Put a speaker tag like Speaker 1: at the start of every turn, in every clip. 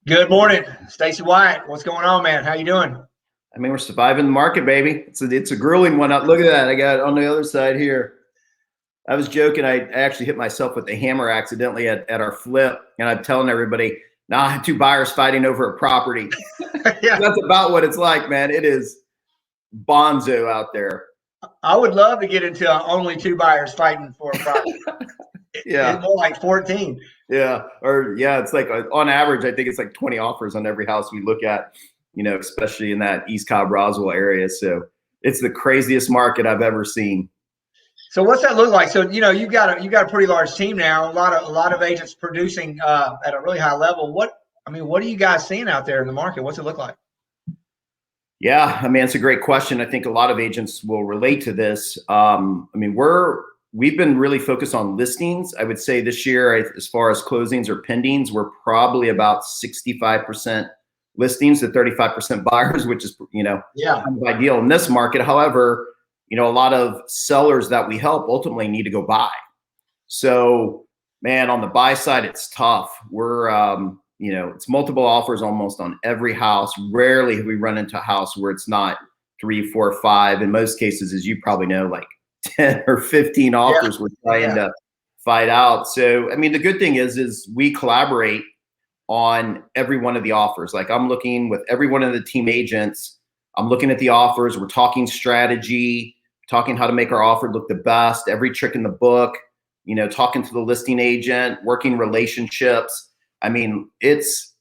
Speaker 1: Good morning, Stacey Wyatt. What's going on, man? How you doing?
Speaker 2: I mean, we're surviving the market, baby. It's a grueling one. Look at that. I got on the other side here. I was joking. I actually hit myself with the hammer accidentally at our flip. And I'm telling everybody, now I had two buyers fighting over a property.
Speaker 1: Yeah.
Speaker 2: That's about what it's like, man. It is bonzo out there.
Speaker 1: I would love to get into only two buyers fighting for a property.
Speaker 2: Yeah.
Speaker 1: It's more like 14.
Speaker 2: Yeah. Or yeah, it's like on average, I think it's like 20 offers on every house we look at, especially in that East Cobb Roswell area. So it's the craziest market I've ever seen.
Speaker 1: So what's that look like? So you've got a pretty large team now. A lot of agents producing at a really high level. What are you guys seeing out there in the market? What's it look like?
Speaker 2: Yeah, I mean, it's a great question. I think a lot of agents will relate to this. We've been really focused on listings. I would say this year, as far as closings or pendings, we're probably about 65% listings to 35% buyers, which is, kind of ideal in this market. However, a lot of sellers that we help ultimately need to go buy. So, man, on the buy side, it's tough. We're, it's multiple offers almost on every house. Rarely have we run into a house where it's not 3, 4, 5. In most cases, as you probably know, like 10 or 15 offers we're trying to fight out. So, I mean, the good thing is we collaborate on every one of the offers. Like I'm looking with every one of the team agents. I'm looking at the offers. We're talking strategy, talking how to make our offer look the best, every trick in the book, talking to the listing agent, working relationships. I mean, it's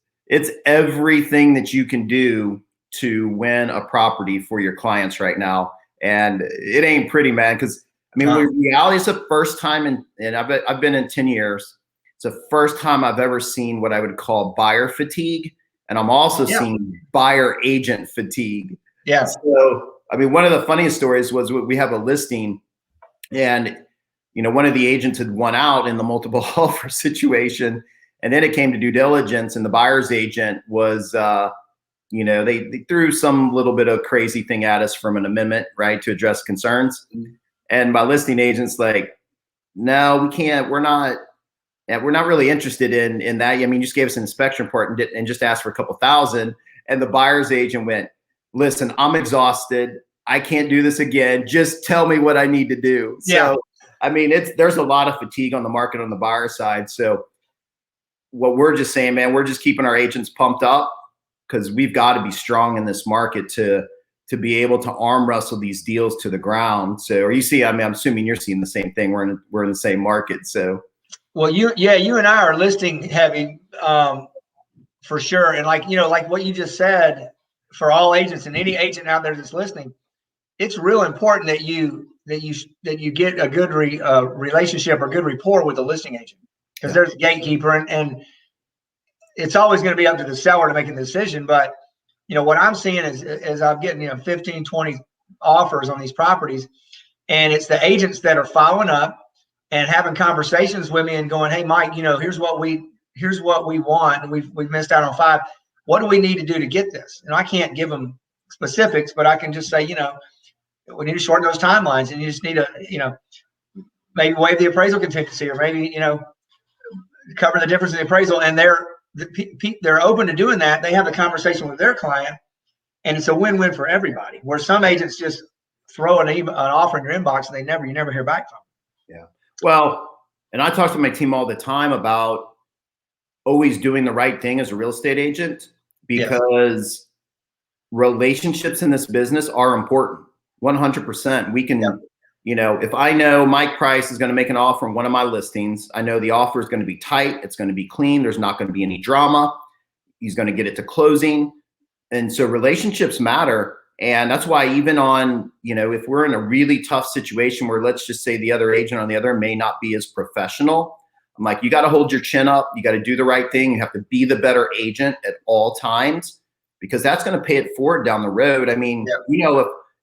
Speaker 2: everything that you can do to win a property for your clients right now. And it ain't pretty, man, because reality is the first time and I've been in 10 years. It's the first time I've ever seen what I would call buyer fatigue. And I'm also seeing buyer agent fatigue.
Speaker 1: Yeah.
Speaker 2: So, one of the funniest stories was we have a listing and, one of the agents had won out in the multiple offer situation. And then it came to due diligence and the buyer's agent was, they threw some little bit of crazy thing at us from an amendment, right, to address concerns. And my listing agent's like, no, we can't. We're not really interested in that. I mean, you just gave us an inspection report and just asked for a couple thousand. And the buyer's agent went, listen, I'm exhausted. I can't do this again. Just tell me what I need to do.
Speaker 1: Yeah.
Speaker 2: So, there's a lot of fatigue on the market on the buyer side. So what we're just saying, man, we're just keeping our agents pumped up because we've got to be strong in this market to be able to arm wrestle these deals to the ground. So, or I'm assuming you're seeing the same thing. We're in the same market. So,
Speaker 1: well, you and I are listing heavy for sure. And like what you just said, for all agents and any agent out there that's listening, it's real important that you get a good relationship or good rapport with the listing agent, because there's a gatekeeper and it's always going to be up to the seller to make a decision. But what I'm seeing is I'm getting 15, 20 offers on these properties, and it's the agents that are following up and having conversations with me and going, hey, Mike, here's what we want, and we've missed out on 5. What do we need to do to get this? And I can't give them specifics, but I can just say, we need to shorten those timelines, and you just need to, maybe waive the appraisal contingency, or maybe, cover the difference in the appraisal. And they're open to doing that. They have a conversation with their client, and it's a win-win for everybody. Where some agents just throw an offer in your inbox and you never hear back from them.
Speaker 2: Yeah. Well, and I talk to my team all the time about always doing the right thing as a real estate agent, because relationships in this business are important. 100%. We can, if I know Mike Price is going to make an offer on one of my listings, I know the offer is going to be tight. It's going to be clean. There's not going to be any drama. He's going to get it to closing. And so relationships matter. And that's why even on, if we're in a really tough situation where, let's just say, the other agent on the other may not be as professional, I'm like, you got to hold your chin up. You got to do the right thing. You have to be the better agent at all times, because that's going to pay it forward down the road.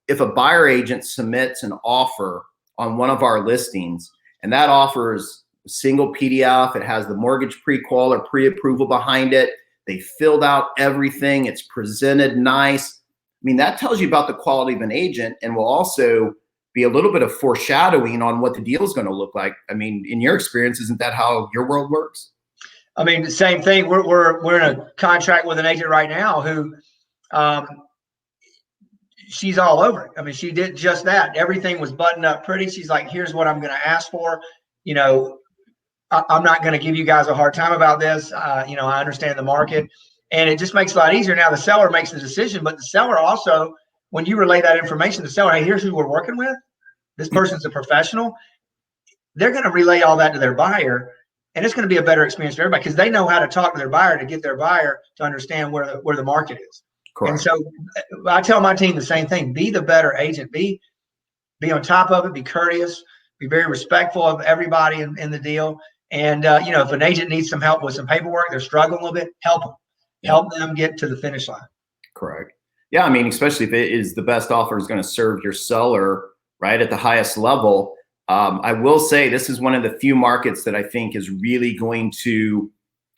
Speaker 2: If a buyer agent submits an offer on one of our listings and that offer is a single PDF, it has the mortgage pre-qual or pre-approval behind it, they filled out everything, it's presented nice. That tells you about the quality of an agent, and will also be a little bit of foreshadowing on what the deal is going to look like. In your experience, isn't that how your world works?
Speaker 1: I mean, the same thing. We're in a contract with an agent right now who, she's all over it. I mean, she did just that. Everything was buttoned up pretty. She's like, here's what I'm going to ask for. You know, I'm not going to give you guys a hard time about this. You know, I understand the market, and it just makes it a lot easier. Now the seller makes the decision, but the seller also, when you relay that information to the seller, hey, here's who we're working with. This person's a professional. They're going to relay all that to their buyer, and it's going to be a better experience for everybody because they know how to talk to their buyer to get their buyer to understand where the market is. Correct. And so I tell my team the same thing: be the better agent. Be on top of it. Be courteous. Be very respectful of everybody in the deal. And you know, if an agent needs some help with some paperwork, they're struggling a little bit, help them. Yeah. Help them get to the finish line.
Speaker 2: Correct. Yeah, I mean, especially if it is the best offer is going to serve your seller right at the highest level. I will say this is one of the few markets that I think is really going to,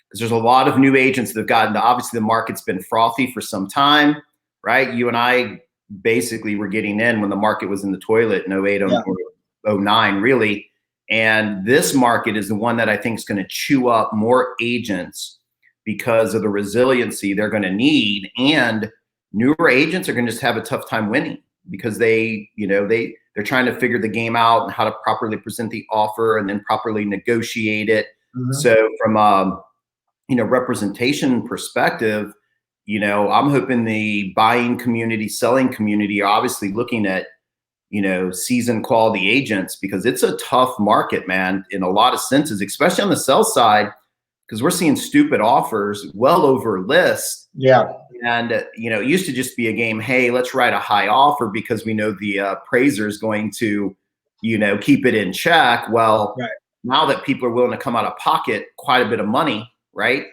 Speaker 2: because there's a lot of new agents that have gotten to, obviously the market's been frothy for some time, right? You and I basically were getting in when the market was in the toilet in 08, yeah. 09, really. And this market is the one that I think is going to chew up more agents because of the resiliency they're going to need. And newer agents are going to just have a tough time winning because they, you know, they're trying to figure the game out and how to properly present the offer and then properly negotiate it. Mm-hmm. So from a, you know, representation perspective, you know, I'm hoping the buying community, selling community are obviously looking at, you know, seasoned quality agents because it's a tough market, man, in a lot of senses, especially on the sell side, because we're seeing stupid offers well over list. Yeah. And, you know, it used to just be a game, hey, let's write a high offer because we know the appraiser is going to, you know, keep it in check. Well, right. Now that people are willing to come out of pocket quite a bit of money, right,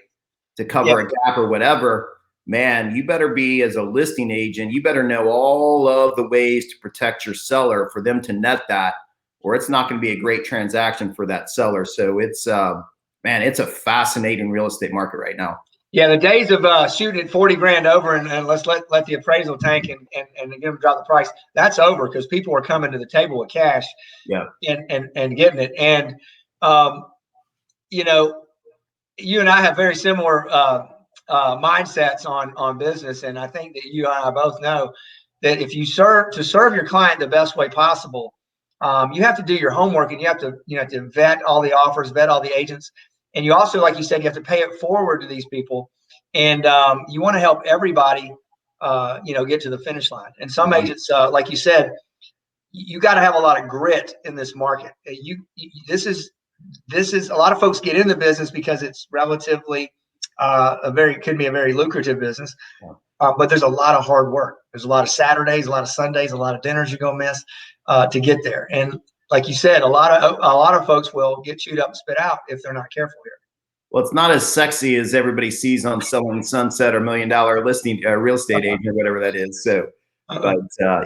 Speaker 2: to cover a gap or whatever, man, you better be, as a listing agent, you better know all of the ways to protect your seller for them to net that, or it's not going to be a great transaction for that seller. So it's, man, it's a fascinating real estate market right now.
Speaker 1: Yeah, the days of shooting at 40 grand over and let's let the appraisal tank and get them drop the price, that's over because people are coming to the table with cash. Yeah, and getting it. And you know, you and I have very similar mindsets on business, and I think that you and I both know that if you serve your client the best way possible, you have to do your homework and you have to vet all the offers, vet all the agents. And you also, like you said, you have to pay it forward to these people. And you want to help everybody, you know, get to the finish line. And some agents, like you said, you got to have a lot of grit in this market. This is a lot of folks get in the business because it's relatively could be a very lucrative business. But there's a lot of hard work. There's a lot of Saturdays, a lot of Sundays, a lot of dinners you're going to miss to get there. And like you said, a lot of folks will get chewed up and spit out if they're not careful here.
Speaker 2: Well, it's not as sexy as everybody sees on Selling Sunset or $1 Million Listing real estate agent or whatever that is. So, but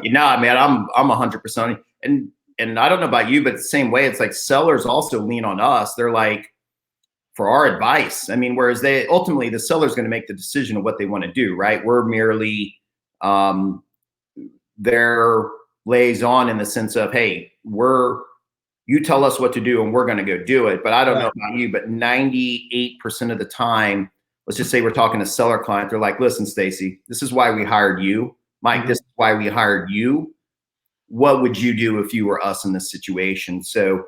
Speaker 2: you know, man, I'm 100%. And I don't know about you, but the same way, it's like sellers also lean on us. They're like, for our advice. I mean, whereas they ultimately the seller's going to make the decision of what they want to do, right? We're merely their liaison in the sense of, hey, you tell us what to do and we're going to go do it. But I don't know about you, but 98% of the time, let's just say we're talking to seller client, they're like, listen, Stacey, this is why we hired you. Mike, this is why we hired you. What would you do if you were us in this situation? So,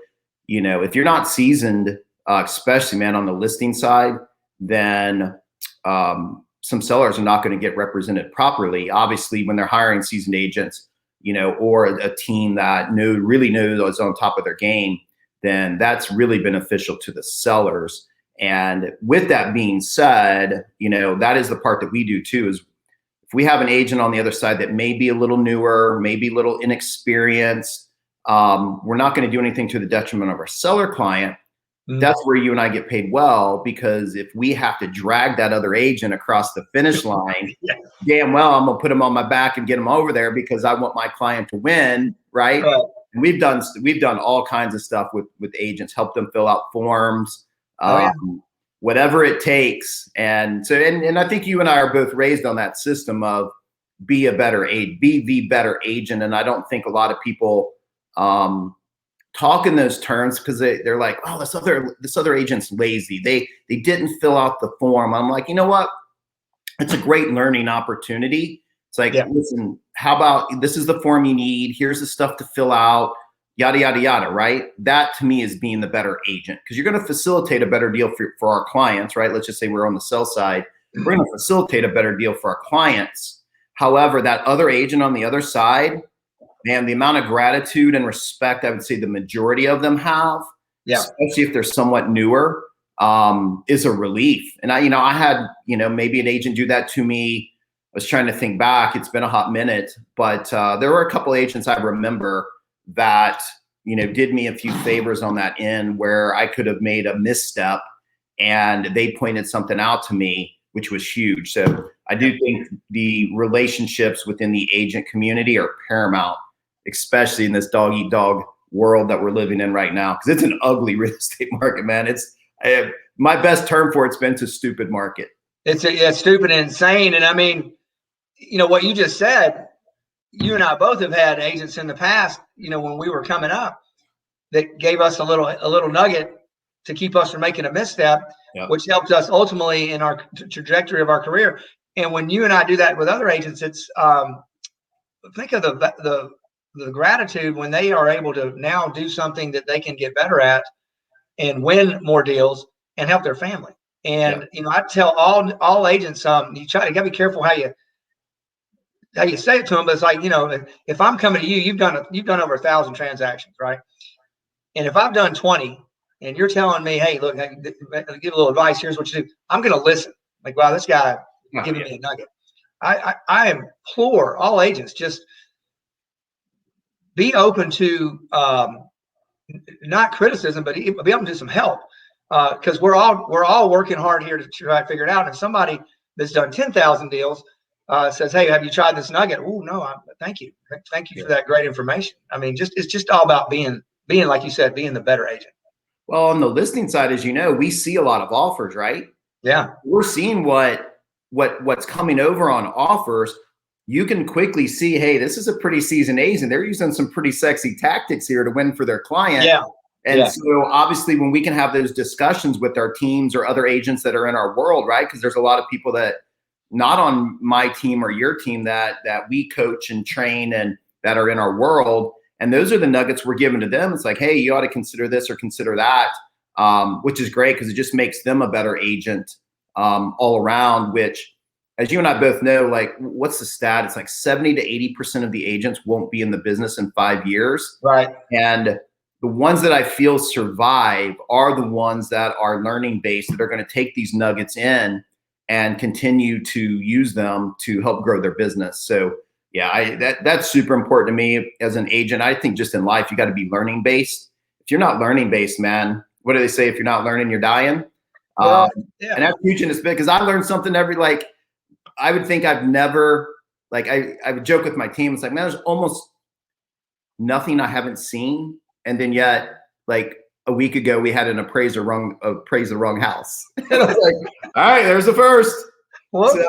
Speaker 2: you know, if you're not seasoned, especially, man, on the listing side, then some sellers are not going to get represented properly. Obviously, when they're hiring seasoned agents, you know, or a team that really knows on top of their game, then that's really beneficial to the sellers. And with that being said, you know, that is the part that we do too, is if we have an agent on the other side that may be a little newer, maybe a little inexperienced, we're not going to do anything to the detriment of our seller client. That's where you and I get paid well, because if we have to drag that other agent across the finish line, damn well, I'm going to put them on my back and get them over there because I want my client to win, right? And we've done all kinds of stuff with agents, help them fill out forms, whatever it takes. And so, and I think you and I are both raised on that system of be the better agent. And I don't think a lot of people talk in those terms because they're like, oh, this other agent's lazy. They didn't fill out the form. I'm like, you know what? It's a great learning opportunity. It's like, listen, how about this is the form you need. Here's the stuff to fill out, yada, yada, yada, right? That to me is being the better agent because you're going to facilitate a better deal for our clients, right? Let's just say we're on the sell side. We're going to facilitate a better deal for our clients. However, that other agent on the other side, man, the amount of gratitude and respect I would say the majority of them have, especially if they're somewhat newer, is a relief. And I had, maybe an agent do that to me. I was trying to think back. It's been a hot minute, but there were a couple agents I remember that, did me a few favors on that end where I could have made a misstep and they pointed something out to me, which was huge. So I do think the relationships within the agent community are paramount, especially in this dog eat dog world that we're living in right now. Cause it's an ugly real estate market, man. My best term for it's been a stupid market.
Speaker 1: It's stupid and insane. And I mean, what you just said, you and I both have had agents in the past, when we were coming up that gave us a little nugget to keep us from making a misstep, which helped us ultimately in our trajectory of our career. And when you and I do that with other agents, it's think of the gratitude when they are able to now do something that they can get better at and win more deals and help their family. And I tell all agents, you gotta be careful how you say it to them. But it's like, if I'm coming to you, you've done over 1,000 transactions, right? And if I've done 20, and you're telling me, hey, look, give a little advice. Here's what you do. I'm gonna listen. Like, wow, this guy giving me a nugget. I implore all agents just be open to not criticism, but be open to some help. Because we're all working hard here to try to figure it out. And somebody that's done 10,000 deals says, "Hey, have you tried this nugget?" Oh no, thank you for that great information. I mean, it's just all about being like you said, being the better agent.
Speaker 2: Well, on the listing side, as you know, we see a lot of offers, right?
Speaker 1: Yeah,
Speaker 2: we're seeing what's coming over on offers. You can quickly see, hey, this is a pretty seasoned agent. They're using some pretty sexy tactics here to win for their client.
Speaker 1: Yeah.
Speaker 2: And so obviously when we can have those discussions with our teams or other agents that are in our world, right? Because there's a lot of people that not on my team or your team that we coach and train and that are in our world. And those are the nuggets we're giving to them. It's like, hey, you ought to consider this or consider that, which is great because it just makes them a better agent all around, which as you and I both know, like what's the stat? It's like 70 to 80% of the agents won't be in the business in 5 years.
Speaker 1: Right.
Speaker 2: And the ones that I feel survive are the ones that are learning based, that are going to take these nuggets in and continue to use them to help grow their business. So yeah, that's super important to me as an agent. I think just in life, you got to be learning based. If you're not learning based, man, what do they say? If you're not learning, you're dying. And that's huge in this bit because I learned something I would think I've never, I would joke with my team. It's like, man, there's almost nothing I haven't seen. And then yet, like a week ago, we had an appraiser appraise the wrong house. And I was like, all right, there's the first.
Speaker 1: So.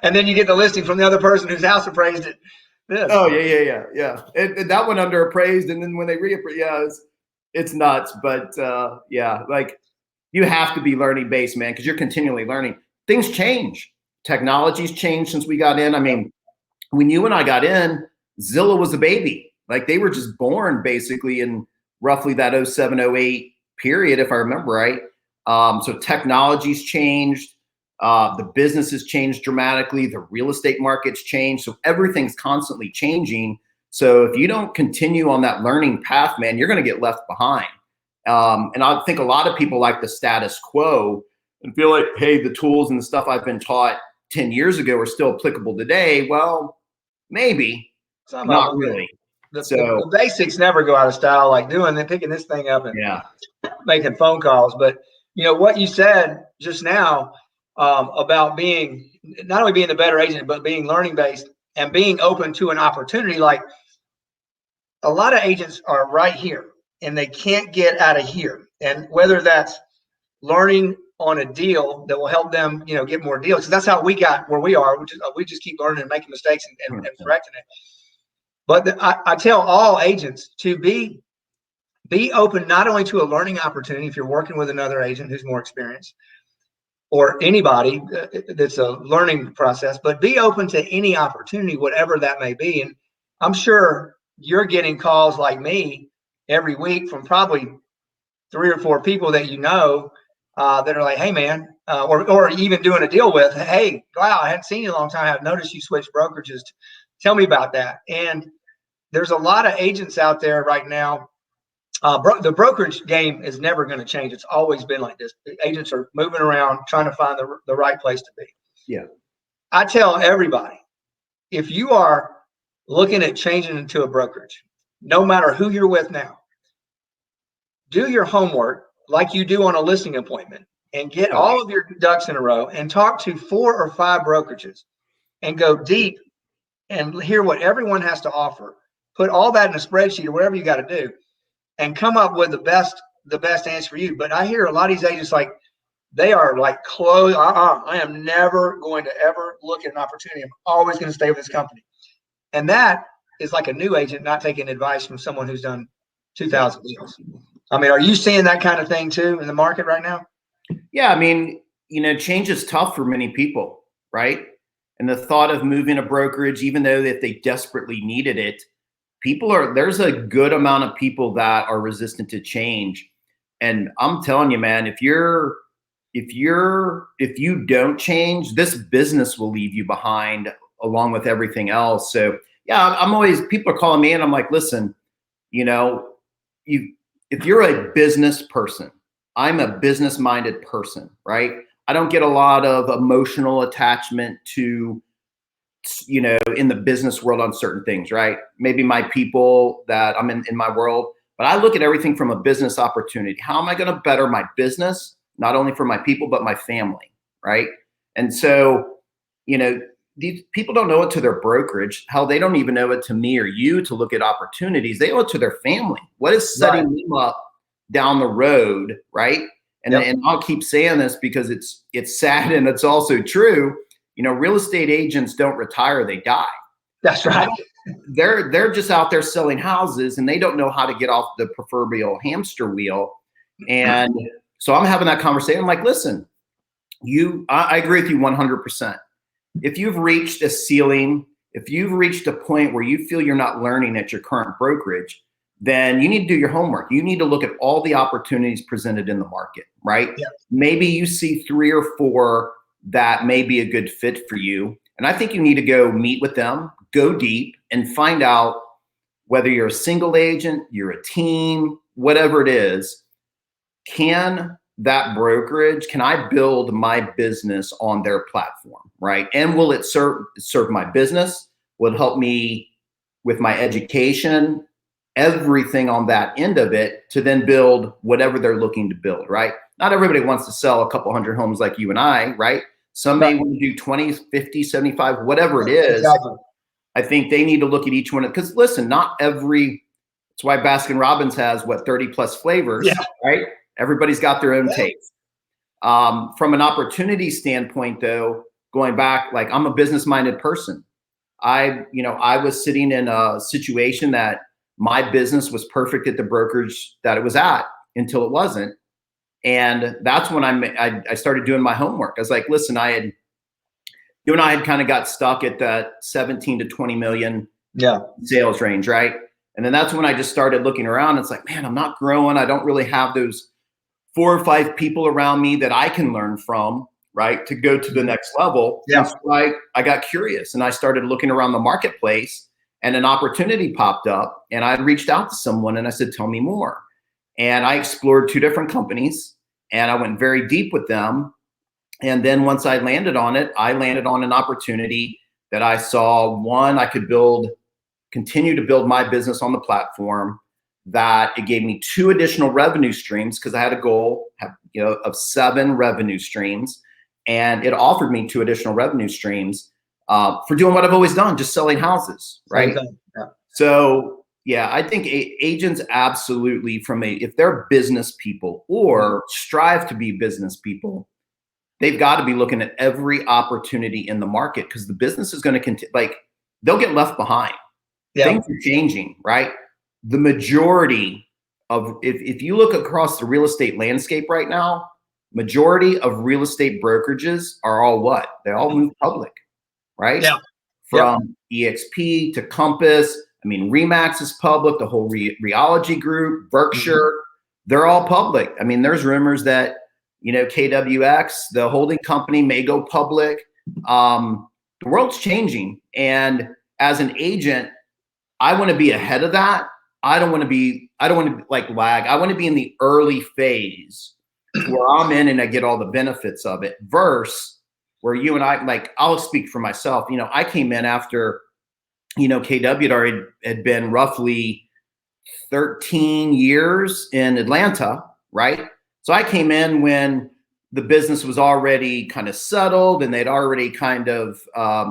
Speaker 1: And then you get the listing from the other person whose house appraised it.
Speaker 2: Oh, yeah. And that one under appraised. And then when they reappraise, it's nuts. But like you have to be learning based, man, because you're continually learning. Things change. Technology's changed since we got in. I mean, when you and I got in, Zillow was a baby. Like they were just born basically in roughly that 07, 08 period, if I remember right. So technology's changed. The business has changed dramatically. The real estate market's changed. So everything's constantly changing. So if you don't continue on that learning path, man, you're going to get left behind. And I think a lot of people like the status quo and feel like, hey, the tools and the stuff I've been taught 10 years ago are still applicable today. Well, maybe. Not really.
Speaker 1: The basics never go out of style, like picking this thing up and making phone calls. But what you said just now about being not only being the better agent, but being learning based and being open to an opportunity. Like a lot of agents are right here and they can't get out of here. And whether that's learning on a deal that will help them, get more deals. Because that's how we got where we are. We just keep learning and making mistakes and correcting it. But I tell all agents to be open not only to a learning opportunity if you're working with another agent who's more experienced, or anybody that's a learning process, but be open to any opportunity, whatever that may be. And I'm sure you're getting calls like me every week from probably 3 or 4 people that you know that are like, hey man, or even doing a deal with, hey, wow, I hadn't seen you in a long time. I've noticed you switched brokerages. Tell me about that. And there's a lot of agents out there right now. The brokerage game is never going to change. It's always been like this. The agents are moving around trying to find the right place to be.
Speaker 2: Yeah.
Speaker 1: I tell everybody, if you are looking at changing into a brokerage, no matter who you're with now, do your homework like you do on a listing appointment and get all of your ducks in a row and talk to 4 or 5 brokerages and go deep and hear what everyone has to offer. Put all that in a spreadsheet or whatever you got to do and come up with the best answer for you. But I hear a lot of these agents like they are like close. I am never going to ever look at an opportunity. I'm always going to stay with this company. And that is like a new agent not taking advice from someone who's done 2,000 deals. I mean, are you seeing that kind of thing too in the market right now?
Speaker 2: Yeah, I mean, change is tough for many people, right? And the thought of moving a brokerage, even though that they desperately needed it, there's a good amount of people that are resistant to change. And I'm telling you, man, if you don't change, this business will leave you behind along with everything else. So yeah, people are calling me and I'm like, listen, if you're a business person, I'm a business-minded person, right? I don't get a lot of emotional attachment to, in the business world on certain things, right? Maybe my people that I'm in my world, but I look at everything from a business opportunity. How am I going to better my business, not only for my people, but my family, right? And so, these people don't owe it to their brokerage. Hell, they don't even owe it to me or you to look at opportunities. They owe it to their family. What is setting them up down the road, right? And I'll keep saying this because it's sad and it's also true. Real estate agents don't retire; they die.
Speaker 1: That's right.
Speaker 2: They're just out there selling houses, and they don't know how to get off the proverbial hamster wheel. And so I'm having that conversation. I'm like, listen, I agree with you 100%. If you've reached a ceiling, if you've reached a point where you feel you're not learning at your current brokerage, then you need to do your homework. You need to look at all the opportunities presented in the market, right? Yeah. Maybe you see 3 or 4 that may be a good fit for you. And I think you need to go meet with them, go deep, and find out whether you're a single agent, you're a team, whatever it is. Can I build my business on their platform, right? And will it serve my business? Will it help me with my education? Everything on that end of it to then build whatever they're looking to build, right? Not everybody wants to sell a couple hundred homes like you and I, right? Some may want to do 20, 50, 75, whatever it is. Exactly. I think they need to look at each one because listen, that's why Baskin Robbins has 30 plus flavors, right? Everybody's got their own taste. From an opportunity standpoint though, going back, like I'm a business-minded person. I was sitting in a situation that my business was perfect at the brokerage that it was at until it wasn't. And that's when I started doing my homework. I was like, listen, you and I had kind of got stuck at that 17 to 20 million sales range, right? And then that's when I just started looking around. It's like, man, I'm not growing. I don't really have those 4 or 5 people around me that I can learn from, right, to go to the next level. Yeah. So I got curious and I started looking around the marketplace and an opportunity popped up and I reached out to someone and I said, tell me more. And I explored 2 different companies and I went very deep with them. And then once I landed on it, I landed on an opportunity that I saw, one, I could continue to build my business on the platform, that it gave me 2 additional revenue streams because I had a goal of 7 revenue streams. And it offered me 2 additional revenue streams for doing what I've always done, just selling houses, right? Yeah. So yeah, I think agents absolutely if they're business people or strive to be business people, they've got to be looking at every opportunity in the market because the business is going to continue, they'll get left behind.
Speaker 1: Yeah.
Speaker 2: Things are changing, right? The majority of, if you look across the real estate landscape right now, majority of real estate brokerages are all what? They all move public, right?
Speaker 1: Yeah.
Speaker 2: From EXP to Compass. I mean, Remax is public, the whole Reology Group, Berkshire, they're all public. I mean, there's rumors that, KWX, the holding company, may go public. The world's changing. And as an agent, I want to be ahead of that. I don't want to like lag. I want to be in the early phase where I'm in and I get all the benefits of it, versus where you and I, like, I'll speak for myself. I came in after, KW had been roughly 13 years in Atlanta, right? So I came in when the business was already kind of settled and they'd already kind of,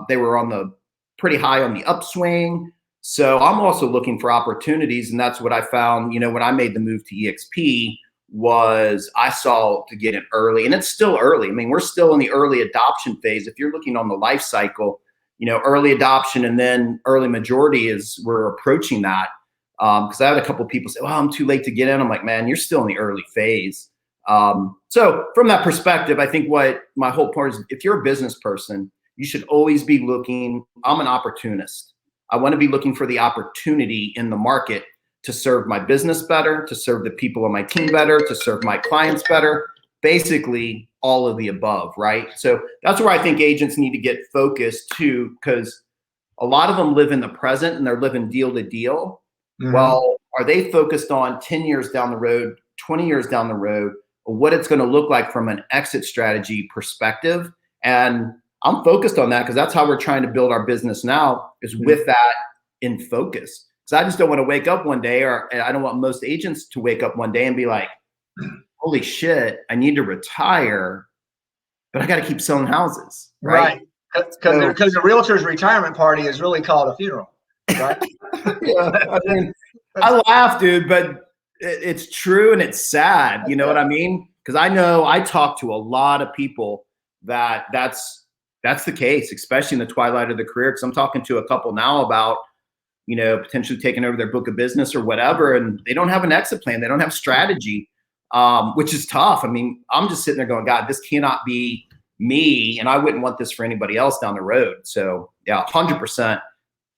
Speaker 2: they were on the pretty high on the upswing. So I'm also looking for opportunities. And that's what I found, when I made the move to EXP, was I saw to get in early, and it's still early. I mean, we're still in the early adoption phase. If you're looking on the life cycle, early adoption and then early majority we're approaching that. Because I had a couple of people say, well, I'm too late to get in. I'm like, man, you're still in the early phase. So from that perspective, I think what my whole point is, if you're a business person, you should always be looking. I'm an opportunist. I want to be looking for the opportunity in the market to serve my business better, to serve the people on my team better, to serve my clients better, basically all of the above, right? So that's where I think agents need to get focused too, because a lot of them live in the present and they're living deal to deal. Well, are they focused on 10 years down the road, 20 years down the road, or what it's going to look like from an exit strategy perspective? And I'm focused on that because that's how we're trying to build our business now, is with that in focus. So I just don't want to wake up one day, or I don't want most agents to wake up one day and be like, holy shit, I need to retire, but I got to keep selling houses. Right.
Speaker 1: Because the realtor's retirement party is really called a funeral. Right.
Speaker 2: Yeah, I mean, I laugh, dude, but it's true and it's sad. You know what I mean? Because I know I talk to a lot of people that's the case, especially in the twilight of the career. Because I'm talking to a couple now about, potentially taking over their book of business or whatever, and they don't have an exit plan. They don't have strategy, which is tough. I mean, I'm just sitting there going, God, this cannot be me, and I wouldn't want this for anybody else down the road. So yeah, 100%.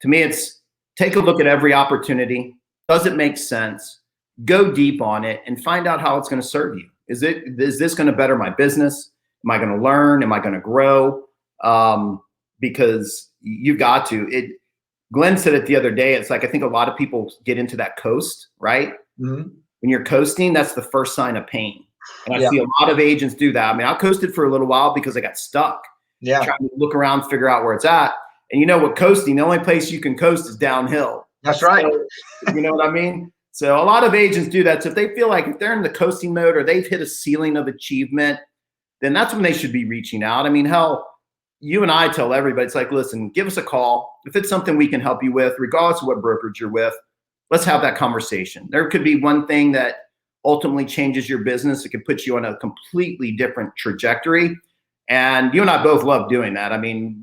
Speaker 2: To me, it's take a look at every opportunity. Does it make sense? Go deep on it and find out how it's going to serve you. Is this going to better my business? Am I going to learn? Am I going to grow? Because you've got to. Glenn said it the other day. It's like, I think a lot of people get into that coast, right? When you're coasting, that's the first sign of pain. And I see a lot of agents do that. I mean, I coasted for a little while because I got stuck. Yeah. Trying to look around, figure out where it's at. And you know what, coasting, the only place you can coast is downhill.
Speaker 1: That's right.
Speaker 2: So, you know what I mean? So a lot of agents do that. So if they feel like if they're in the coasting mode or they've hit a ceiling of achievement, then that's when they should be reaching out. I mean, hell, you and I tell everybody, it's like, listen, give us a call. If it's something we can help you with, regardless of what brokerage you're with, let's have that conversation. There could be one thing that ultimately changes your business. It could put you on a completely different trajectory. And you and I both love doing that. I mean,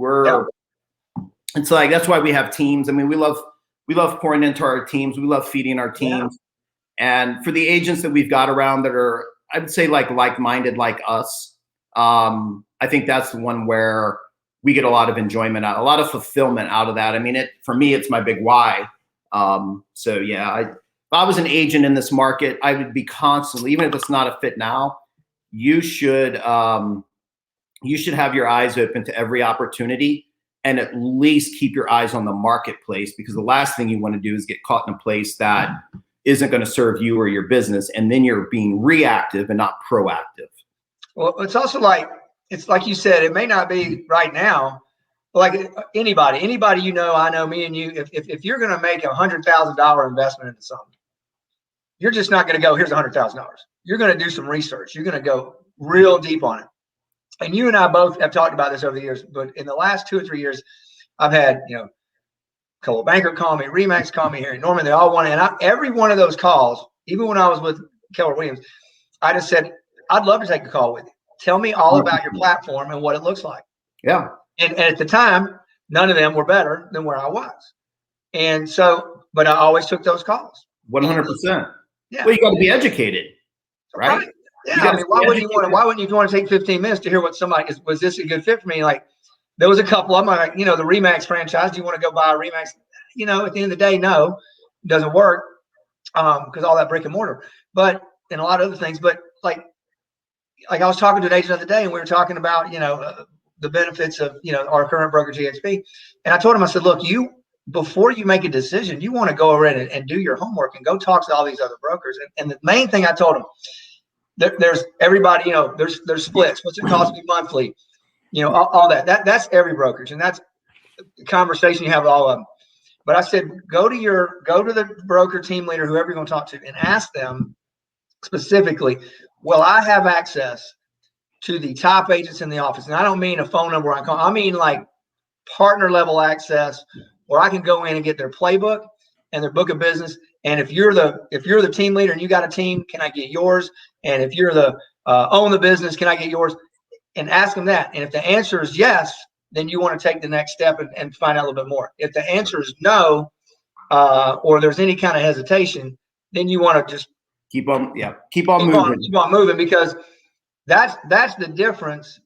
Speaker 2: it's like, that's why we have teams. I mean, we love pouring into our teams. We love feeding our teams. Yeah. And for the agents that we've got around that are, I would say, like-minded like us, I think that's the one where we get a lot of enjoyment out, a lot of fulfillment out of that. I mean, for me, it's my big why. So yeah, if I was an agent in this market, I would be constantly, even if it's not a fit now, you should have your eyes open to every opportunity. And at least keep your eyes on the marketplace, because the last thing you want to do is get caught in a place that isn't going to serve you or your business. And then you're being reactive and not proactive. Well,
Speaker 1: it's also like you said, it may not be right now, but like anybody, I know, me and you, if you're going to make $100,000 investment into something, you're just not going to go, here's $100,000. You're going to do some research. You're going to go real deep on it. And you and I both have talked about this over the years, but in the last 2 or 3 years, I've had, Coldwell Banker call me, Remax call me here in Norman. They all want to, and every one of those calls, even when I was with Keller Williams, I just said, I'd love to take a call with you. Tell me all about your platform and what it looks like.
Speaker 2: Yeah.
Speaker 1: And at the time, none of them were better than where I was. And so, but I always took those calls.
Speaker 2: 100%.
Speaker 1: Yeah.
Speaker 2: Well, you got to be educated, right?
Speaker 1: Yeah. I mean, why wouldn't you want to take 15 minutes to hear what somebody is? Was this a good fit for me? Like, there was a couple of them, like, the Remax franchise. Do you want to go buy a Remax? At the end of the day, no, it doesn't work because all that brick and mortar. But and a lot of other things. But like I was talking to an agent the other day, and we were talking about the benefits of our current broker GXP, and I told him, I said, look, before you make a decision, you want to go over it and do your homework and go talk to all these other brokers. And the main thing I told him, there's everybody, there's splits. What's it cost me monthly? All that. That's every brokerage, and that's the conversation you have with all of them. But I said, go to the broker team leader, whoever you're going to talk to, and ask them specifically, will I have access to the top agents in the office? And I don't mean a phone number I call. I mean like partner level access, where I can go in and get their playbook and their book of business. And if you're the team leader and you got a team, can I get yours? And if you're the own the business, can I get yours? And ask them that. And if the answer is yes, then you want to take the next step and find out a little bit more. If the answer is no, or there's any kind of hesitation, then you want to just
Speaker 2: keep on moving.
Speaker 1: Keep on moving, because that's the difference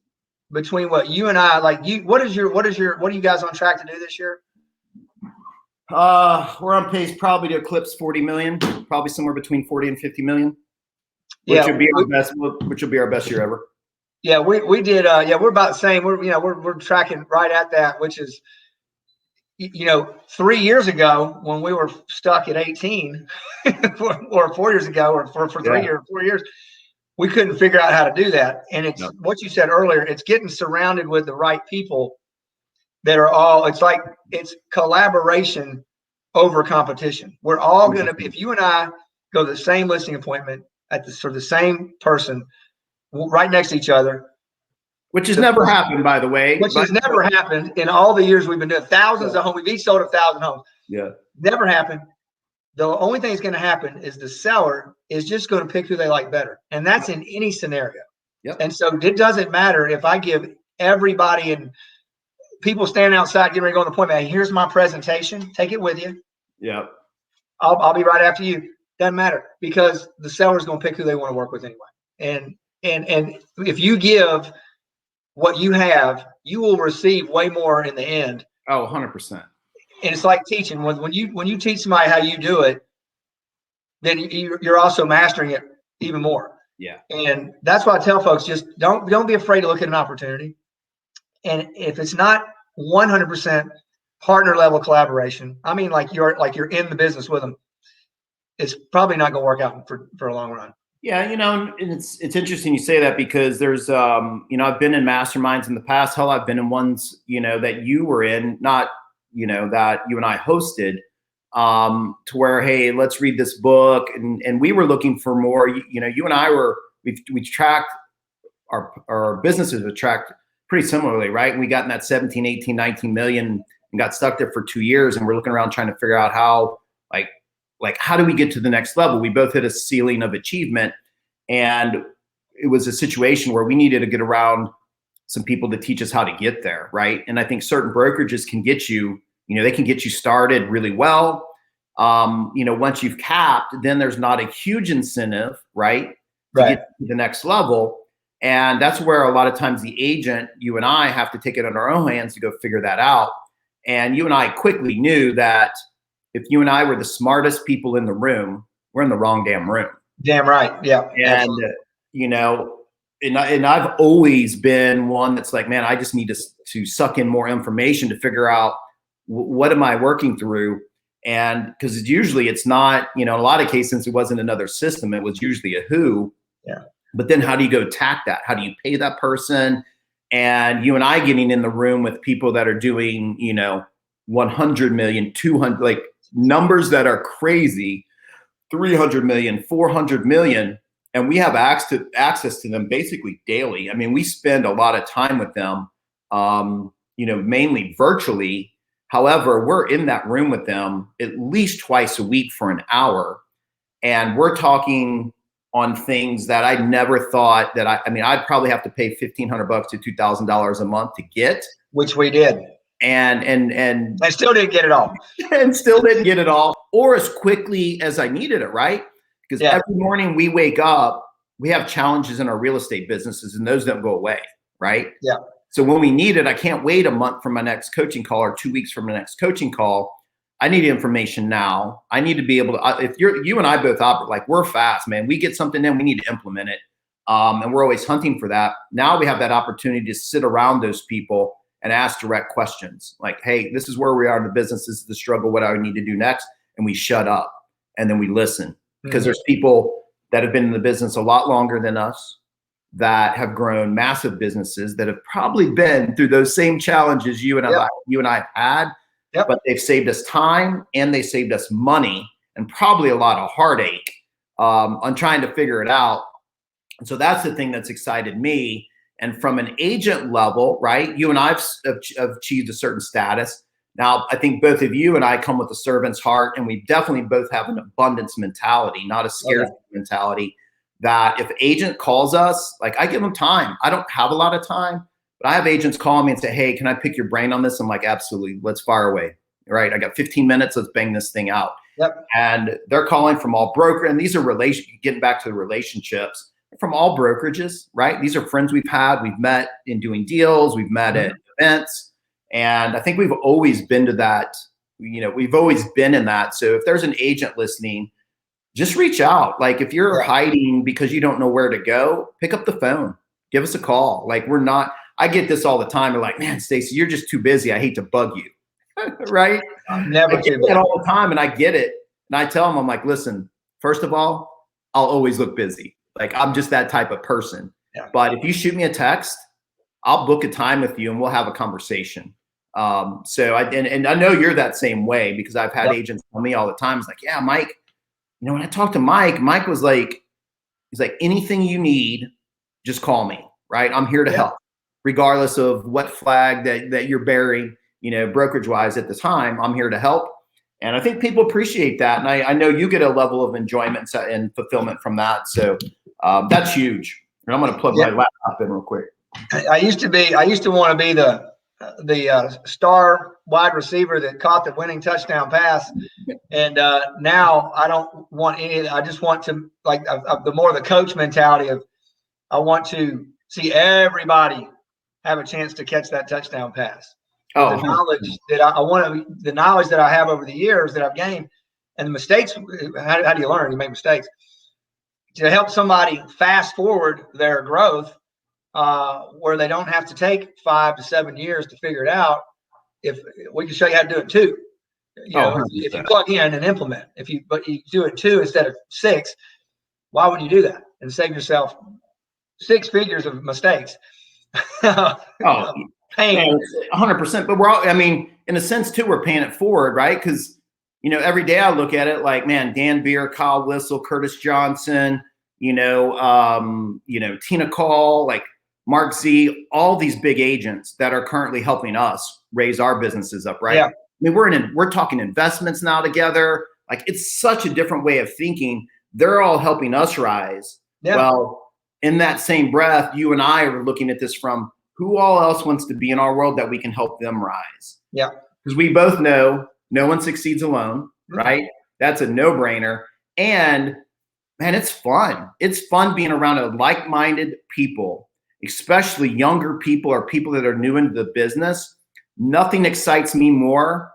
Speaker 1: between what you and I like. What are you guys on track to do this year?
Speaker 2: We're on pace probably to eclipse 40 million, probably somewhere between 40 and 50 million, which would be our best year ever.
Speaker 1: Yeah, we did. We're about the same. We're tracking right at that, which is, 3 years ago when we were stuck at 18, or 4 years ago, or for 4 years, we couldn't figure out how to do that. And it's what you said earlier. It's getting surrounded with the right people that are all. It's collaboration over competition. We're all gonna. If you and I go to the same listing appointment at the same person, right next to each other,
Speaker 2: which has never happened, by the way.
Speaker 1: Which has never happened in all the years we've been doing thousands of homes. We've each sold 1,000 homes.
Speaker 2: Yeah,
Speaker 1: never happened. The only thing that's going to happen is the seller is just going to pick who they like better, and that's in any scenario.
Speaker 2: Yep.
Speaker 1: And so it doesn't matter if I give everybody and people standing outside getting ready to go on the appointment, hey, here's my presentation, take it with you.
Speaker 2: Yeah,
Speaker 1: I'll be right after you. Doesn't matter, because the seller's going to pick who they want to work with anyway. And if you give what you have, you will receive way more in the end.
Speaker 2: Oh, 100%.
Speaker 1: And it's like teaching. When you teach somebody how you do it, then you're also mastering it even more.
Speaker 2: Yeah.
Speaker 1: And that's why I tell folks, just don't be afraid to look at an opportunity. And if it's not 100% partner level collaboration, I mean, like you're in the business with them, it's probably not going to work out for a long run.
Speaker 2: Yeah, and it's interesting you say that, because there's I've been in masterminds in the past. Hell, I've been in ones that you were in, not that you and I hosted, to where, hey, let's read this book, and we were looking for more. You and I we tracked our businesses were tracked pretty similarly, right? And we got in that 17, 18, 19 million and got stuck there for 2 years, and we're looking around trying to figure out how how do we get to the next level? We both hit a ceiling of achievement, and it was a situation where we needed to get around some people to teach us how to get there, right? And I think certain brokerages can get you, they can get you started really well. Once you've capped, then there's not a huge incentive, right, to get to the next level. And that's where a lot of times the agent, you and I, have to take it in our own hands to go figure that out. And you and I quickly knew that if you and I were the smartest people in the room, we're in the wrong damn room.
Speaker 1: Damn right. Yeah.
Speaker 2: And, and I've always been one that's like, man, I just need to suck in more information to figure out what am I working through. And because usually it's not, in a lot of cases, since it wasn't another system, it was usually a who.
Speaker 1: Yeah.
Speaker 2: But then how do you go attack that? How do you pay that person? And you and I getting in the room with people that are doing, 100 million, 200, like numbers that are crazy, 300 million, 400 million. And we have access to them basically daily. I mean, we spend a lot of time with them, mainly virtually. However, we're in that room with them at least twice a week for an hour. And we're talking on things that I never thought that I'd probably have to pay $1,500 to $2,000 a month to get.
Speaker 1: Which we did.
Speaker 2: and
Speaker 1: I still didn't get it all.
Speaker 2: And still didn't get it all, or as quickly as I needed it, right? Because every morning we wake up, we have challenges in our real estate businesses, and those don't go away, right?
Speaker 1: Yeah.
Speaker 2: So when we need it, I can't wait a month from my next coaching call or 2 weeks from the next coaching call. I need information now. I need to be able to, if you and I both operate, like we're fast, man. We get something in, we need to implement it. And we're always hunting for that. Now we have that opportunity to sit around those people and ask direct questions like, hey, this is where we are in the business. This is the struggle. What do I need to do next? And we shut up and then we listen, because there's people that have been in the business a lot longer than us that have grown massive businesses that have probably been through those same challenges you and I had, but they've saved us time and they saved us money and probably a lot of heartache on trying to figure it out. And so that's the thing that's excited me. And from an agent level, right, you and I have achieved a certain status. Now, I think both of you and I come with a servant's heart, and we definitely both have an abundance mentality, not a scarcity mentality, that if agent calls us, like I give them time. I don't have a lot of time, but I have agents call me and say, hey, can I pick your brain on this? I'm like, absolutely, let's fire away. Right, I got 15 minutes, let's bang this thing out. And they're calling from all broker, and these are getting back to the relationships, from all brokerages, right? These are friends we've met in doing deals, we've met at events. And I think we've always been to that, we've always been in that. So if there's an agent listening, just reach out. Like if you're hiding because you don't know where to go, pick up the phone, give us a call. Like I get this all the time. They're like, man, Stacey, you're just too busy. I hate to bug you. Right?
Speaker 1: Never
Speaker 2: I get that all the time, and I get it. And I tell them, I'm like, listen, first of all, I'll always look busy. Like I'm just that type of person. But if you shoot me a text, I'll book a time with you and we'll have a conversation. So I know you're that same way, because I've had agents tell me all the time. It's like, yeah, Mike, when I talked to Mike was like, he's like, anything you need, just call me, right? I'm here to help, regardless of what flag that you're bearing, brokerage wise at the time. I'm here to help. And I think people appreciate that. And I know you get a level of enjoyment and fulfillment from that. So that's huge. And I'm going to plug my laptop in real quick.
Speaker 1: I used to want to be the star wide receiver that caught the winning touchdown pass. And now I don't want any of that. I just want to, like, the more the coach mentality of, I want to see everybody have a chance to catch that touchdown pass. The knowledge that the knowledge that I have over the years that I've gained, and the mistakes. How do you learn? You make mistakes. To help somebody fast forward their growth, where they don't have to take 5 to 7 years to figure it out. If we can show you how to do it too, if you plug in and implement, but you do it 2 instead of 6, why would you do that and save yourself 6 figures of mistakes? Pain.
Speaker 2: 100%. But we're all, in a sense too, we're paying it forward, right? Because, every day I look at it like, man, Dan Beer, Kyle Whistle, Curtis Johnson, Tina Call, like Mark Z, all these big agents that are currently helping us raise our businesses up, right?
Speaker 1: Yeah.
Speaker 2: We're talking investments now together. Like it's such a different way of thinking. They're all helping us rise. Yeah. Well, in that same breath, you and I are looking at this from who all else wants to be in our world that we can help them rise.
Speaker 1: Yeah.
Speaker 2: Because we both know no one succeeds alone, right? That's a no-brainer. And man, it's fun. It's fun being around like-minded people, especially younger people or people that are new into the business. Nothing excites me more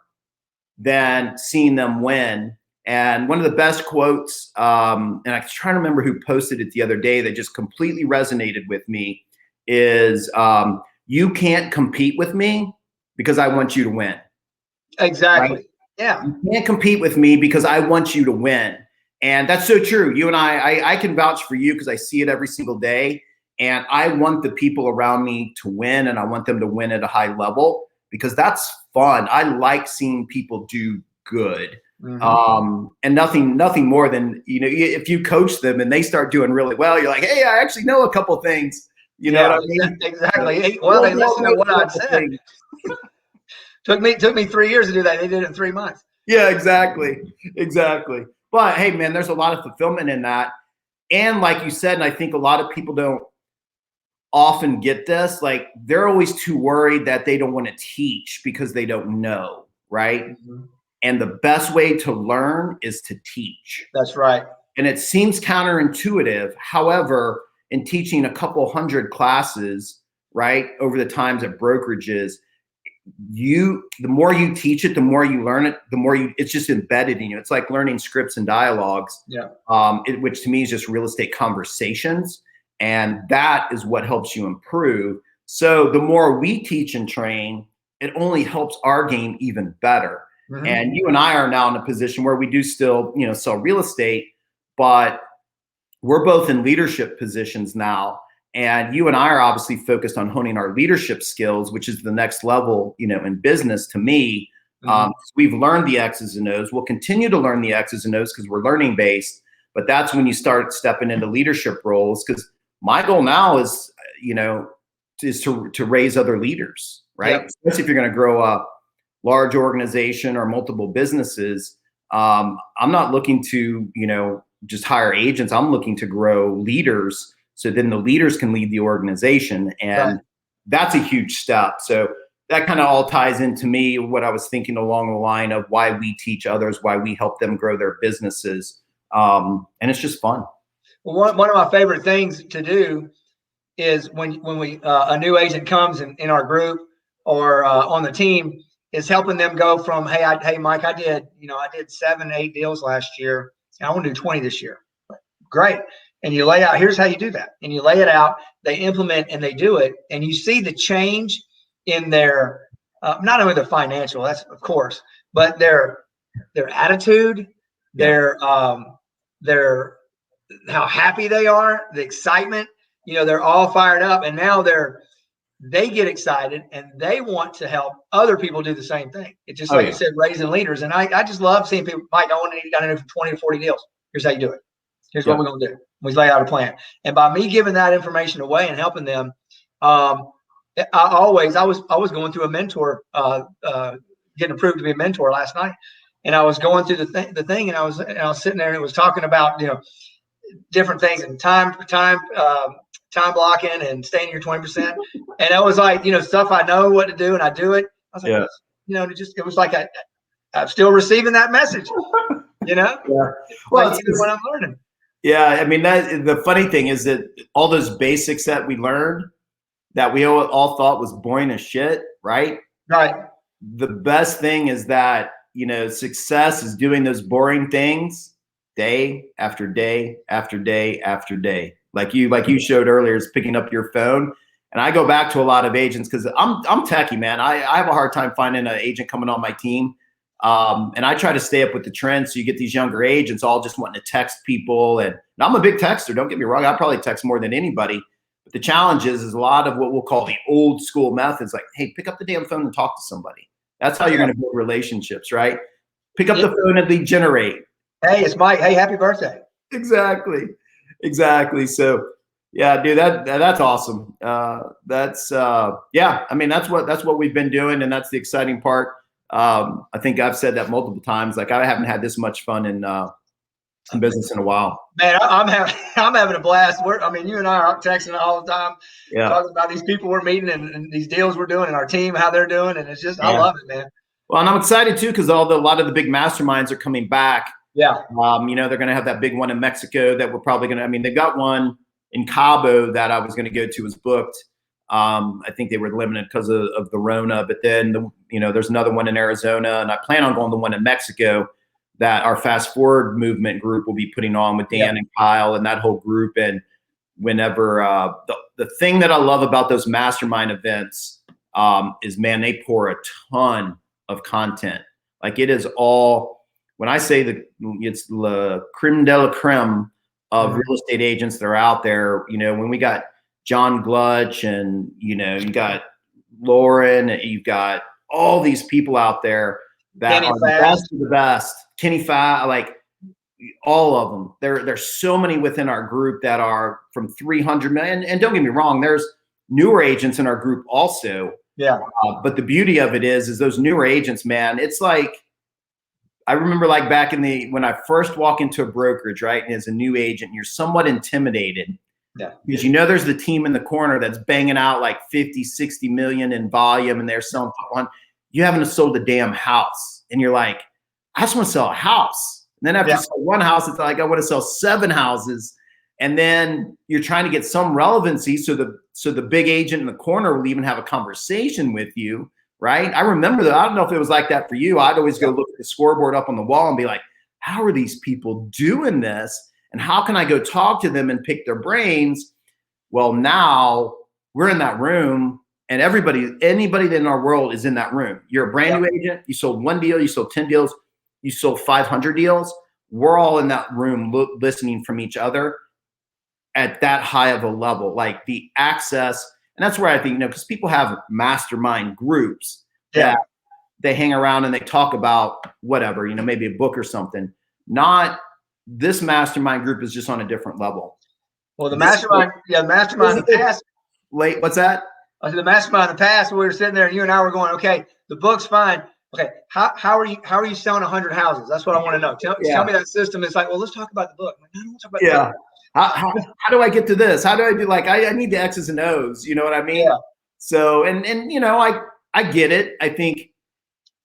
Speaker 2: than seeing them win. And one of the best quotes, and I'm trying to remember who posted it the other day that just completely resonated with me, is you can't compete with me because I want you to win.
Speaker 1: Exactly.
Speaker 2: Right?
Speaker 1: Yeah.
Speaker 2: You can't compete with me because I want you to win. And that's so true. You and I can vouch for you because I see it every single day. And I want the people around me to win, and I want them to win at a high level because that's fun. I like seeing people do good. Mm-hmm. And nothing more than, if you coach them and they start doing really well, you're like, hey, I actually know a couple things. You know what I mean?
Speaker 1: Exactly. Well, they listen to what I said. Took me 3 years to do that. They did it in 3 months.
Speaker 2: Yeah, exactly. But hey, man, there's a lot of fulfillment in that. And like you said, and I think a lot of people don't often get this, like they're always too worried that they don't want to teach because they don't know, right?
Speaker 1: Mm-hmm.
Speaker 2: And the best way to learn is to teach.
Speaker 1: That's right.
Speaker 2: And it seems counterintuitive. However, in teaching a couple hundred classes, right, over the times at brokerages, the more you teach it, the more you learn it, the more it's just embedded in you. It's like learning scripts and dialogues, which to me is just real estate conversations. And that is what helps you improve. So the more we teach and train, it only helps our game even better. Mm-hmm. And you and I are now in a position where we do still, sell real estate, but we're both in leadership positions now. And you and I are obviously focused on honing our leadership skills, which is the next level, in business to me. Mm-hmm. We've learned the X's and O's. We'll continue to learn the X's and O's because we're learning based, but that's when you start stepping into leadership roles. Because my goal now is, to raise other leaders, right? Yep. Especially if you're going to grow a large organization or multiple businesses. I'm not looking to, just hire agents. I'm looking to grow leaders. So then the leaders can lead the organization. And that's a huge step. So that kind of all ties into me, what I was thinking along the line of why we teach others, why we help them grow their businesses. And it's just fun.
Speaker 1: Well, one of my favorite things to do is when we a new agent comes in our group or on the team, is helping them go from, hey, Mike, I did 7, 8 deals last year. And I want to do 20 this year. Great. And you lay out, here's how you do that. And you lay it out, they implement and they do it. And you see the change in their, not only their financial, that's of course, but their attitude, their how happy they are, the excitement, they're all fired up. And now they get excited and they want to help other people do the same thing. It's just like you said, raising leaders. And I just love seeing people, Mike, I want to do from 20 to 40 deals. Here's how you do it. Here's what we're going to do. We lay out a plan. And by me giving that information away and helping them, I was going through a mentor, getting approved to be a mentor last night. And I was going through the thing and I was sitting there and it was talking about, different things and time blocking and staying in your 20%. And I was like, stuff I know what to do and I do it. I was like, it was like I'm still receiving that message, Yeah. Well, like, what I'm learning.
Speaker 2: Yeah. I mean, the funny thing is that all those basics that we learned that we all thought was boring as shit, right?
Speaker 1: Right.
Speaker 2: The best thing is that, success is doing those boring things day after day after day after day. Like you showed earlier, is picking up your phone. And I go back to a lot of agents because I'm techie, man. I have a hard time finding an agent coming on my team. And I try to stay up with the trends. So you get these younger agents all just wanting to text people. And I'm a big texter. Don't get me wrong. I probably text more than anybody. But the challenge is a lot of what we'll call the old school methods. Like, hey, pick up the damn phone and talk to somebody. That's how you're going to build relationships, right? Pick up the phone and lead generate.
Speaker 1: Hey, it's Mike. Hey, happy birthday.
Speaker 2: Exactly. So yeah, dude, that's awesome. I mean, that's what we've been doing. And that's the exciting part. I think I've said that multiple times. Like I haven't had this much fun in business in a while.
Speaker 1: Man, I'm having a blast. You and I are texting all the time, talking about these people we're meeting and these deals we're doing and our team, how they're doing. And it's just, I love it, man.
Speaker 2: Well, and I'm excited too, because a lot of the big masterminds are coming back.
Speaker 1: Yeah.
Speaker 2: They're going to have that big one in Mexico that we're probably going to, they've got one in Cabo that I was going to go to, was booked. I think they were limited because of the Rona, but then, there's another one in Arizona, and I plan on going to the one in Mexico that our Fast Forward movement group will be putting on with Dan and Kyle and that whole group. And whenever the thing that I love about those mastermind events is, man, they pour a ton of content. Like it is all, when I say it's the creme de la creme of real estate agents that are out there, when we got John Glutch and, you got Lauren, you've got all these people out there that are the best of the best. Kenny Fa, like all of them. There's so many within our group that are from 300 million. And don't get me wrong, there's newer agents in our group also.
Speaker 1: Yeah.
Speaker 2: But the beauty of it is those newer agents, man, it's like, I remember like back when I first walk into a brokerage, right? And as a new agent, you're somewhat intimidated
Speaker 1: Yeah.
Speaker 2: Because there's the team in the corner that's banging out like 50, 60 million in volume and they're selling one. You haven't sold a damn house. And you're like, I just want to sell a house. And then after you sell one house, it's like, I want to sell 7 houses. And then you're trying to get some relevancy. So the big agent in the corner will even have a conversation with you, right? I remember that. I don't know if it was like that for you. I'd always go look at the scoreboard up on the wall and be like, how are these people doing this? And how can I go talk to them and pick their brains? Well, now we're in that room and anybody in our world is in that room. You're a brand new agent. You sold 1 deal. You sold 10 deals. You sold 500 deals. We're all in that room listening from each other at that high of a level, like the access. And that's where I think, because people have mastermind groups that they hang around and they talk about whatever, maybe a book or something. Not this mastermind group is just on a different level.
Speaker 1: Well, the mastermind in the past.
Speaker 2: Wait, what's that?
Speaker 1: The mastermind in the past, we were sitting there and you and I were going, okay, the book's fine. Okay, how are you selling 100 houses? That's what I want to know. Tell me that system. It's like, well, let's talk about the book. I don't want to talk about the book.
Speaker 2: How do I get to this? How do I do I need the X's and O's, you know what I mean?
Speaker 1: Yeah.
Speaker 2: So, and I get it. I think,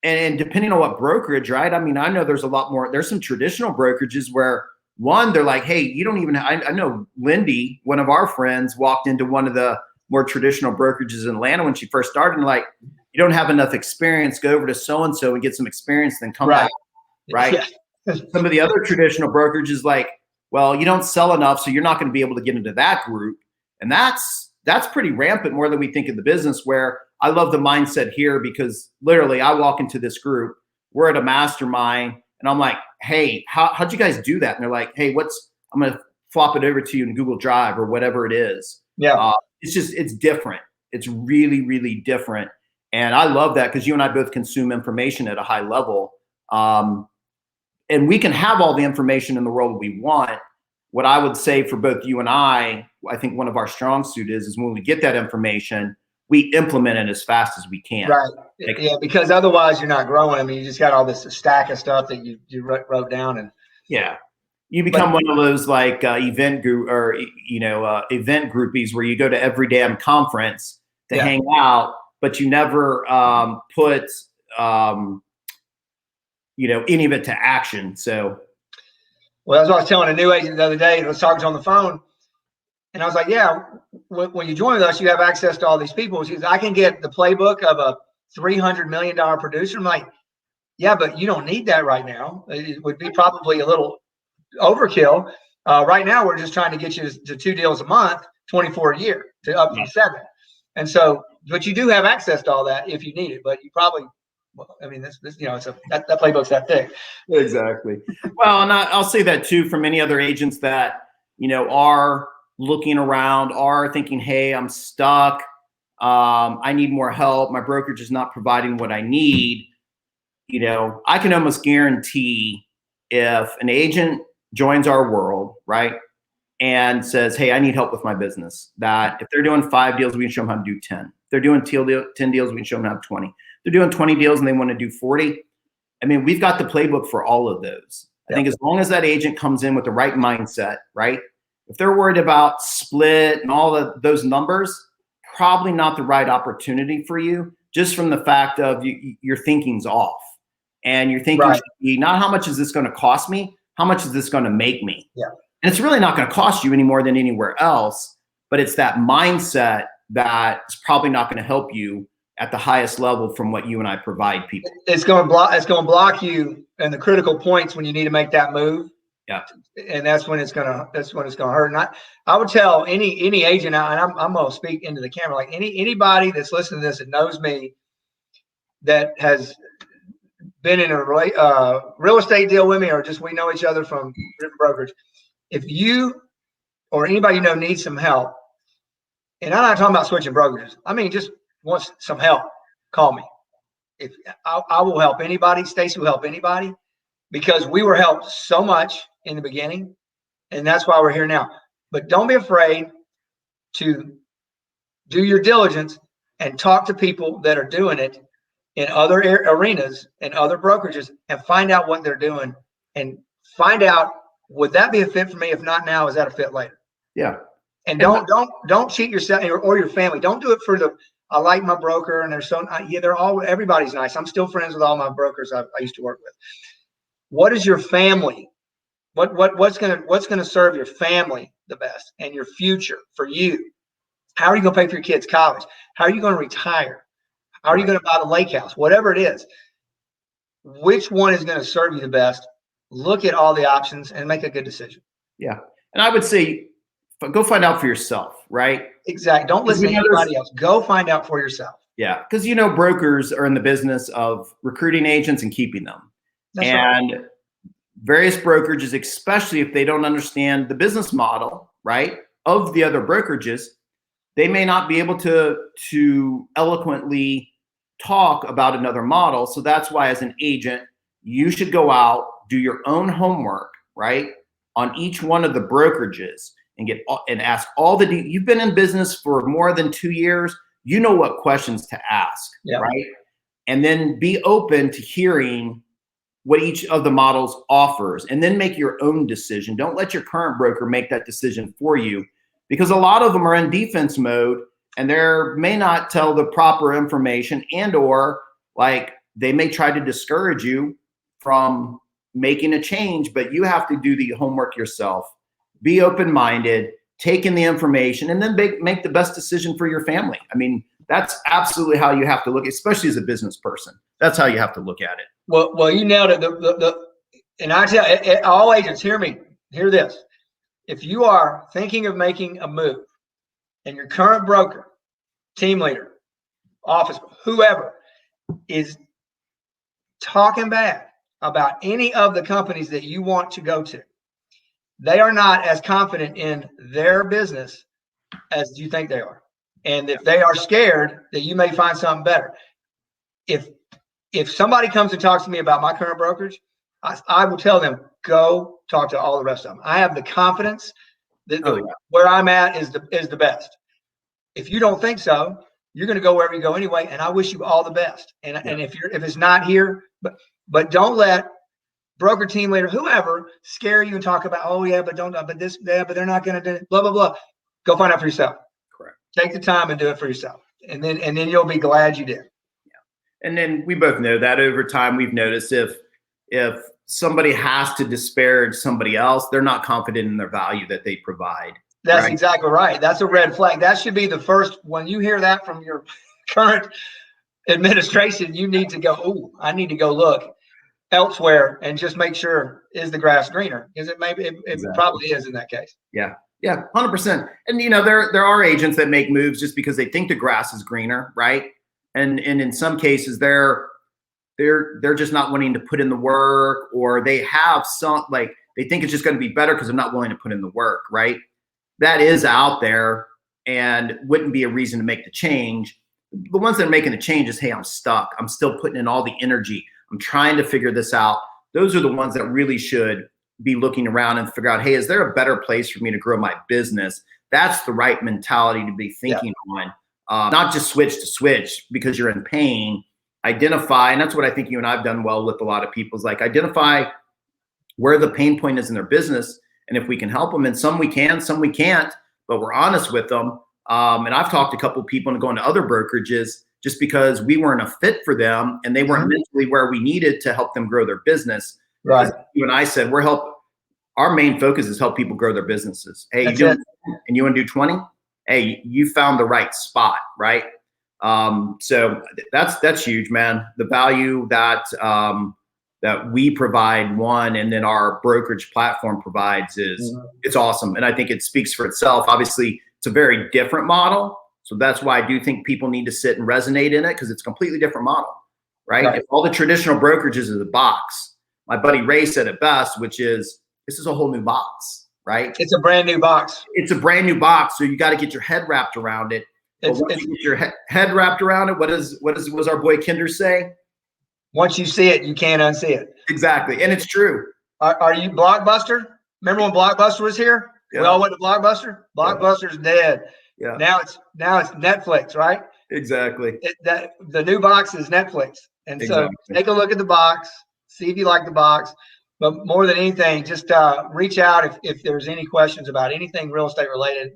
Speaker 2: and depending on what brokerage, right? I mean, I know there's a lot more, there's some traditional brokerages where they're like, hey, you don't even, I know Lindy, one of our friends, walked into one of the more traditional brokerages in Atlanta when she first started and like, you don't have enough experience, go over to so-and-so and get some experience, then come back, right? Yeah. Some of the other traditional brokerages like, well, you don't sell enough, so you're not going to be able to get into that group. And that's pretty rampant more than we think in the business, where I love the mindset here because literally I walk into this group, we're at a mastermind, and I'm like, hey, how'd you guys do that? And they're like, hey, I'm going to flop it over to you in Google Drive or whatever it is.
Speaker 1: Yeah.
Speaker 2: It's different. It's really, really different. And I love that because you and I both consume information at a high level. And we can have all the information in the world we want. What I would say for both you and I think one of our strong suit is when we get that information, we implement it as fast as we can.
Speaker 1: Right. Because otherwise you're not growing. I mean, you just got all this stack of stuff that you wrote down and
Speaker 2: you become one of those like event groupies where you go to every damn conference to hang out, but you never put any of it to action. So,
Speaker 1: well, that's what I was telling a new agent the other day. I was talking on the phone, and I was like, "Yeah, when you join with us, you have access to all these people. She goes, I can get the playbook of a $300 million producer." I'm like, "Yeah, but you don't need that right now. It would be probably a little overkill. Right now, we're just trying to get you to 2 deals a month, 24 a year, to up from 7. And so, but you do have access to all that if you need it. But you probably." Well, I mean, this that playbook's that thick.
Speaker 2: Exactly. Well, and I'll say that too from any other agents that, are looking around, are thinking, hey, I'm stuck. I need more help. My brokerage is not providing what I need. I can almost guarantee if an agent joins our world, right, and says, hey, I need help with my business, that if they're doing 5 deals, we can show them how to do 10. If they're doing 10 deals, we can show them how to do 20. They're doing 20 deals and they want to do 40. I mean, we've got the playbook for all of those. I think as long as that agent comes in with the right mindset, right? If they're worried about split and all those numbers, probably not the right opportunity for you, just from the fact of your thinking's off. And your thinking should be not how much is this going to cost me? How much is this going to make me?
Speaker 1: Yeah.
Speaker 2: And it's really not going to cost you any more than anywhere else, but it's that mindset that's probably not going to help you at the highest level from what you and I provide people.
Speaker 1: It's going to block you in the critical points when you need to make that move.
Speaker 2: Yeah.
Speaker 1: And that's when it's going to hurt. And I would tell any agent out, and I'm going to speak into the camera, like anybody that's listening to this that knows me, that has been in a real estate deal with me, or just we know each other from different brokerage. If you or anybody needs some help, and I'm not talking about switching brokerages, I mean just wants some help, call me. If I will help anybody, Stacey will help anybody, because we were helped so much in the beginning, and that's why we're here now. But don't be afraid to do your diligence and talk to people that are doing it in other arenas and other brokerages, and find out what they're doing, and find out, would that be a fit for me? If not now, is that a fit later?
Speaker 2: Yeah.
Speaker 1: And don't cheat yourself or your family. Don't do it for I like my broker and everybody's nice. I'm still friends with all my brokers I used to work with. What is your family? What's gonna serve your family the best and your future for you? How are you gonna pay for your kids' college? How are you gonna retire? How are you gonna buy the lake house? Whatever it is, which one is gonna serve you the best? Look at all the options and make a good decision.
Speaker 2: Yeah. And I would say, go find out for yourself, right?
Speaker 1: Exactly. Don't listen to anybody else. Go find out for yourself.
Speaker 2: Yeah. Because, brokers are in the business of recruiting agents and keeping them.
Speaker 1: That's right.
Speaker 2: Various brokerages, especially if they don't understand the business model, right, of the other brokerages, they may not be able to eloquently talk about another model. So that's why, as an agent, you should go out, do your own homework, right, on each one of the brokerages and ask all you've been in business for more than 2 years. You know what questions to ask, right? And then be open to hearing what each of the models offers, and then make your own decision. Don't let your current broker make that decision for you, because a lot of them are in defense mode and they may not tell the proper information, or like they may try to discourage you from making a change, but you have to do the homework yourself. Be open-minded, take in the information, and then make the best decision for your family. I mean, that's absolutely how you have to look, especially as a business person. That's how you have to look at it.
Speaker 1: Well, you nailed it. And I tell all agents, hear this. If you are thinking of making a move and your current broker, team leader, office, whoever is talking bad about any of the companies that you want to go to, they are not as confident in their business as you think they are. And if they are scared that you may find something better, if somebody comes and talks to me about my current brokerage, I will tell them, go talk to all the rest of them. I have the confidence that where I'm at is the best. If you don't think so, you're going to go wherever you go anyway. And I wish you all the best. And if it's not here, but don't let broker, team leader, whoever scare you and talk about, but they're not going to do it, blah, blah, blah. Go find out for yourself.
Speaker 2: Correct.
Speaker 1: Take the time and do it for yourself. And then you'll be glad you did.
Speaker 2: And then we both know that over time, we've noticed if somebody has to disparage somebody else, they're not confident in their value that they provide.
Speaker 1: That's right? Exactly right. That's a red flag. That should be the first, when you hear that from your current administration, you need to go, I need to go look elsewhere and just make sure, is the grass greener? Because it probably is in that case.
Speaker 2: Yeah. Yeah. 100%. And there are agents that make moves just because they think the grass is greener. Right. And in some cases they're just not wanting to put in the work, or they have they think it's just going to be better because they're not willing to put in the work. Right. That is out there and wouldn't be a reason to make the change. The ones that are making the change is, hey, I'm stuck. I'm still putting in all the energy. I'm trying to figure this out. Those are the ones that really should be looking around and figure out, hey, is there a better place for me to grow my business? That's the right mentality to be thinking on. Not just switch to switch because you're in pain. Identify, and that's what I think you and I've done well with a lot of people, is like identify where the pain point is in their business, and if we can help them. And some we can, some we can't, but we're honest with them. And I've talked to a couple of people and going to other brokerages just because we weren't a fit for them and they weren't mentally where we needed to help them grow their business. Right. As you and I said, our main focus is help people grow their businesses. Hey, you want to do 20? Hey, you found the right spot, right? So that's huge, man. The value that we provide, and then our brokerage platform provides it's awesome. And I think it speaks for itself. Obviously, it's a very different model. So that's why I do think people need to sit and resonate in it, because it's a completely different model, right? If all the traditional brokerages are the box, my buddy Ray said it best, which is, this is a whole new box, right?
Speaker 1: It's a brand new box.
Speaker 2: It's a brand new box. So you got to get your head wrapped around it. Once you get your head wrapped around it, what does our boy Kinder say? Once
Speaker 1: you see it, you can't unsee it.
Speaker 2: Exactly. And it's true.
Speaker 1: Are you Blockbuster? Remember when Blockbuster was here? Yeah. We all went to Blockbuster. Blockbuster's dead. Yeah. Now it's Netflix, right?
Speaker 2: Exactly.
Speaker 1: The new box is Netflix. And so take a look at the box, see if you like the box. But more than anything, just reach out if there's any questions about anything real estate related.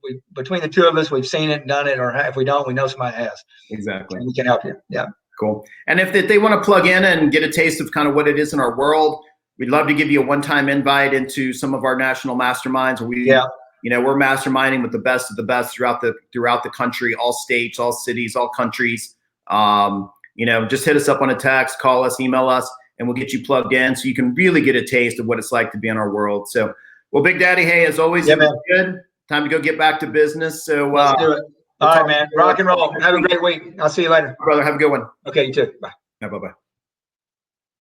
Speaker 1: We between the two of us, we've seen it and done it, or if we don't, we know somebody has.
Speaker 2: Exactly.
Speaker 1: And we can help you. Yeah.
Speaker 2: Cool. And if they want to plug in and get a taste of kind of what it is in our world, we'd love to give you a one-time invite into some of our national masterminds. We're masterminding with the best of the best throughout the country, all states, all cities, all countries. Just hit us up on a text, call us, email us, and we'll get you plugged in so you can really get a taste of what it's like to be in our world. So, well, Big Daddy, hey, as always, it was good. Time to go get back to business. So
Speaker 1: let's do it. All right, man. Rock and roll. Have a great week. I'll see you later.
Speaker 2: Brother, have a good one.
Speaker 1: Okay, you too. Bye.
Speaker 2: Yeah, bye-bye.